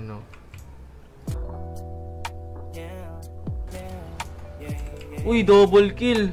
ano. Uy, double kill.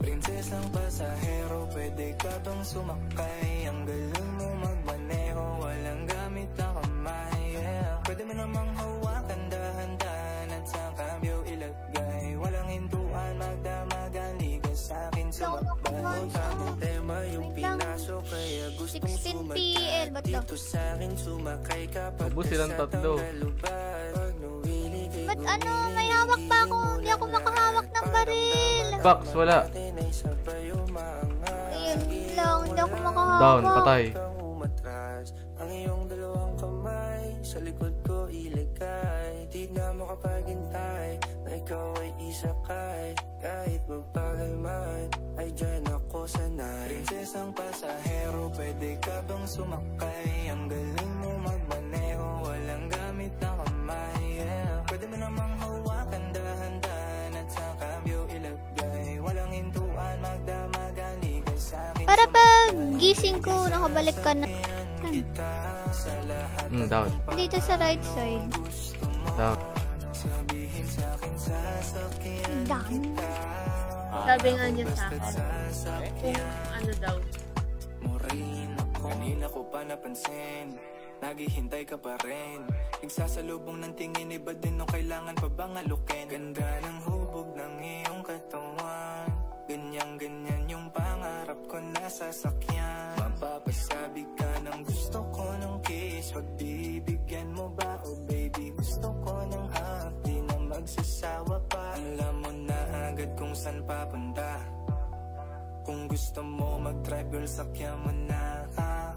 Prinsesang pasahero, pwede ka bang sumakay? Ang galing mo magmaneho, walang gamit na kamay. Pwede mo namang hawakan dahan-dahan at sa cambio ilagay. Walang hintuan, magdamagan, ligas sa akin sumakbay. Tamang tema yung pinasok, kaya gustong 16 PL, ba't daw? dito sa akin sumakay kapag Ubus silang tatlo. Ba't ano, may hawak pa ako, hindi ako makahawak ng baril. Box, wala. Ayun lang, hindi ako makahawak. Down, patay. Ang iyong dalawang kamay sa likod ko ilagay. Di na mo kapaghintay na ikaw ay isakay. Kahit magpagal man ay dyan ako sanay. Prinsesang pasahero, pwede ka bang sumakay? Ang galing mo magmaneho, walang gamit na kamay. Pwede mo namang hawakan dahan-dahan at sa cambio ilagay. Walang hintuan, magdamagan, ligas sa akin. Para pag gising ko, nakabalik ka na. Down. Dito sa right side. Down. Down. Sabi nga niya sa akin, kung ano daw. Kanina ko pa napansin, naghihintay ka pa rin. Nagsasalubong ng tingin, iba din nung kailangan pa bang alukin. Ganda ng hubog ng iyong katawan, ganyan-ganyan yung pangarap ko na sasakyan. Mapapasabi ka ng gusto ko ng kiss, pagbibigyan mo ba o baby? Gusto ko ng hug, di na magsasawa pa. Alam mo na agad kung saan papunta. Kung gusto mo mag-drive, girl, sakyan mo na.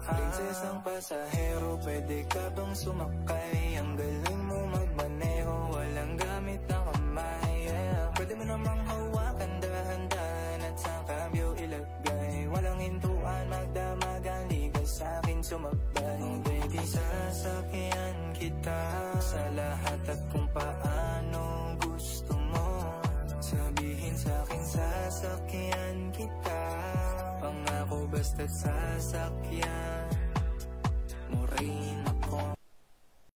Prinsesang pasahero, pwede ka bang sumakay? Ang galing mo magmaneho, walang gamit na kamay. Pwede mo namang hawakan dahan-dahan at sa cambio ilagay. Walang hintuan, magdamagan, ligas sa akin sumabay. Oh baby, sasakyan kita sa lahat at kung paano gusto mo. Sabihin sa akin, sasakyan kita. Pangako basta't sasakyan mo rin